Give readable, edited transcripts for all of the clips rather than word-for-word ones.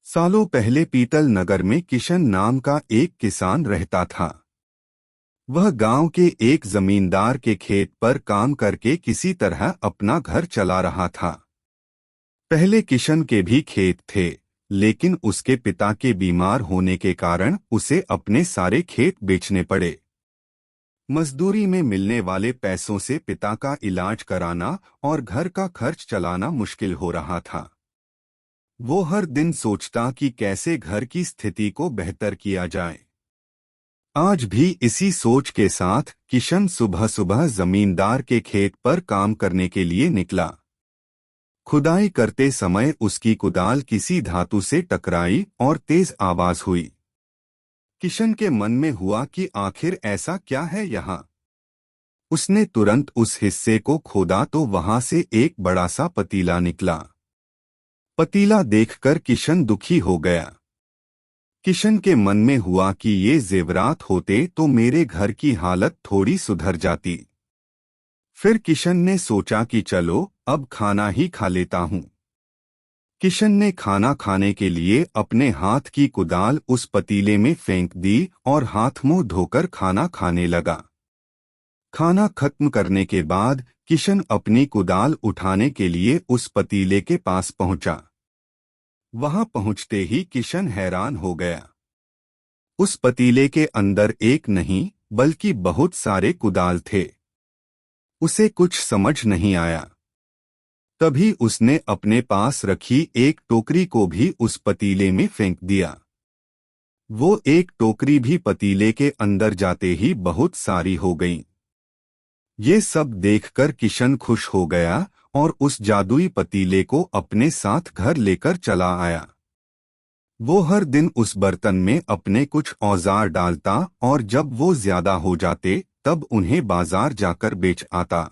सालों पहले पीतल नगर में किशन नाम का एक किसान रहता था। वह गांव के एक जमींदार के खेत पर काम करके किसी तरह अपना घर चला रहा था। पहले किशन के भी खेत थे, लेकिन उसके पिता के बीमार होने के कारण उसे अपने सारे खेत बेचने पड़े। मजदूरी में मिलने वाले पैसों से पिता का इलाज कराना और घर का खर्च चलाना मुश्किल हो रहा था। वो हर दिन सोचता कि कैसे घर की स्थिति को बेहतर किया जाए। आज भी इसी सोच के साथ किशन सुबह सुबह जमींदार के खेत पर काम करने के लिए निकला। खुदाई करते समय उसकी कुदाल किसी धातु से टकराई और तेज आवाज हुई। किशन के मन में हुआ कि आखिर ऐसा क्या है यहाँ। उसने तुरंत उस हिस्से को खोदा तो वहां से एक बड़ा सा पतीला निकला। पतीला देखकर किशन दुखी हो गया। किशन के मन में हुआ कि ये जेवरात होते तो मेरे घर की हालत थोड़ी सुधर जाती। फिर किशन ने सोचा कि चलो अब खाना ही खा लेता हूँ। किशन ने खाना खाने के लिए अपने हाथ की कुदाल उस पतीले में फेंक दी और हाथ मुंह धोकर खाना खाने लगा। खाना खत्म करने के बाद किशन अपनी कुदाल उठाने के लिए उस पतीले के पास पहुंचा। वहां पहुंचते ही किशन हैरान हो गया। उस पतीले के अंदर एक नहीं बल्कि बहुत सारे कुदाल थे। उसे कुछ समझ नहीं आया। तभी उसने अपने पास रखी एक टोकरी को भी उस पतीले में फेंक दिया। वो एक टोकरी भी पतीले के अंदर जाते ही बहुत सारी हो गईं। ये सब देखकर किशन खुश हो गया और उस जादुई पतीले को अपने साथ घर लेकर चला आया। वो हर दिन उस बर्तन में अपने कुछ औजार डालता और जब वो ज्यादा हो जाते तब उन्हें बाजार जाकर बेच आता।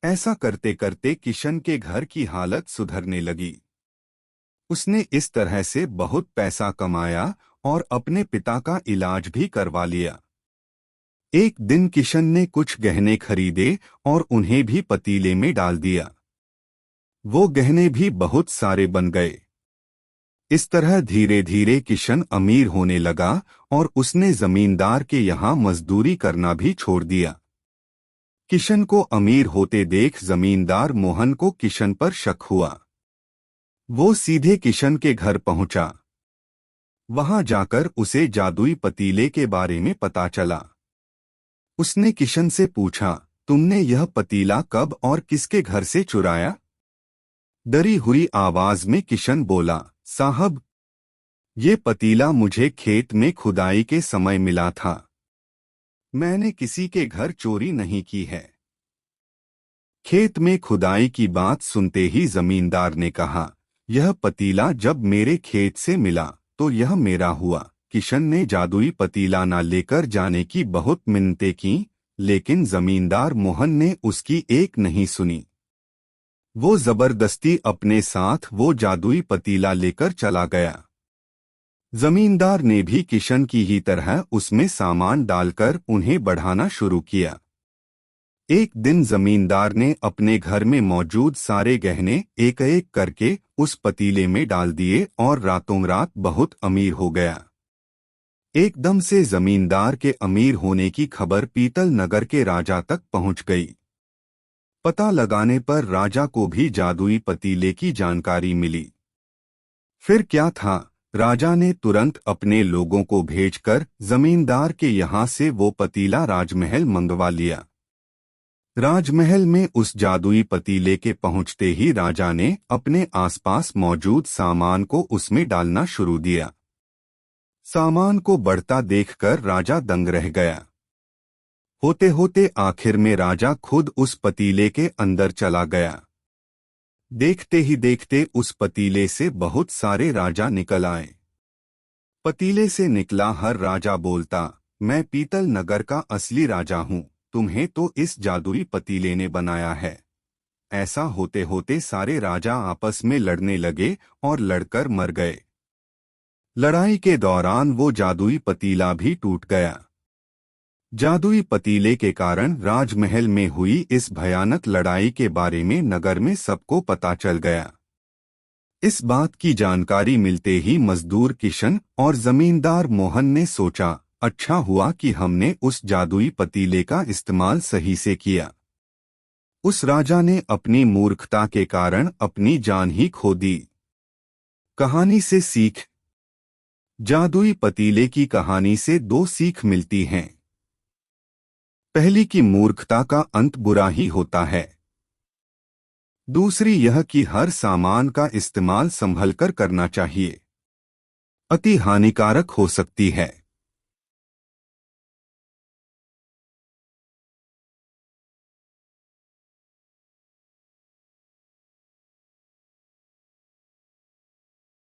ऐसा करते करते किशन के घर की हालत सुधरने लगी। उसने इस तरह से बहुत पैसा कमाया और अपने पिता का इलाज भी करवा लिया। एक दिन किशन ने कुछ गहने खरीदे और उन्हें भी पतीले में डाल दिया। वो गहने भी बहुत सारे बन गए। इस तरह धीरे धीरे किशन अमीर होने लगा और उसने जमींदार के यहाँ मजदूरी करना भी छोड़ दिया। किशन को अमीर होते देख जमींदार मोहन को किशन पर शक हुआ। वो सीधे किशन के घर पहुंचा। वहां जाकर उसे जादुई पतीले के बारे में पता चला। उसने किशन से पूछा, तुमने यह पतीला कब और किसके घर से चुराया? डरी हुई आवाज में किशन बोला, साहब, ये पतीला मुझे खेत में खुदाई के समय मिला था। मैंने किसी के घर चोरी नहीं की है। खेत में खुदाई की बात सुनते ही जमींदार ने कहा, यह पतीला जब मेरे खेत से मिला तो यह मेरा हुआ। किशन ने जादुई पतीला न लेकर जाने की बहुत मिन्नतें की, लेकिन जमींदार मोहन ने उसकी एक नहीं सुनी। वो जबरदस्ती अपने साथ वो जादुई पतीला लेकर चला गया। जमींदार ने भी किशन की ही तरह उसमें सामान डालकर उन्हें बढ़ाना शुरू किया। एक दिन जमींदार ने अपने घर में मौजूद सारे गहने एक एक करके उस पतीले में डाल दिए और रातों रात बहुत अमीर हो गया। एकदम से जमींदार के अमीर होने की खबर पीतल नगर के राजा तक पहुंच गई। पता लगाने पर राजा को भी जादुई पतीले की जानकारी मिली। फिर क्या था, राजा ने तुरंत अपने लोगों को भेजकर जमींदार के यहाँ से वो पतीला राजमहल मंगवा लिया। राजमहल में उस जादुई पतीले के पहुंचते ही राजा ने अपने आसपास मौजूद सामान को उसमें डालना शुरू दिया। सामान को बढ़ता देखकर राजा दंग रह गया। होते होते आखिर में राजा खुद उस पतीले के अंदर चला गया। देखते ही देखते उस पतीले से बहुत सारे राजा निकल आए। पतीले से निकला हर राजा बोलता, मैं पीतल नगर का असली राजा हूँ, तुम्हें तो इस जादुई पतीले ने बनाया है। ऐसा होते होते सारे राजा आपस में लड़ने लगे और लड़कर मर गए। लड़ाई के दौरान वो जादुई पतीला भी टूट गया। जादुई पतीले के कारण राजमहल में हुई इस भयानक लड़ाई के बारे में नगर में सबको पता चल गया। इस बात की जानकारी मिलते ही मजदूर किशन और जमींदार मोहन ने सोचा, अच्छा हुआ कि हमने उस जादुई पतीले का इस्तेमाल सही से किया। उस राजा ने अपनी मूर्खता के कारण अपनी जान ही खो दी। कहानी से सीख। जादुई पतीले की कहानी से दो सीख मिलती हैं। पहली कि मूर्खता का अंत बुरा ही होता है। दूसरी यह कि हर सामान का इस्तेमाल संभलकर करना चाहिए, अति हानिकारक हो सकती है।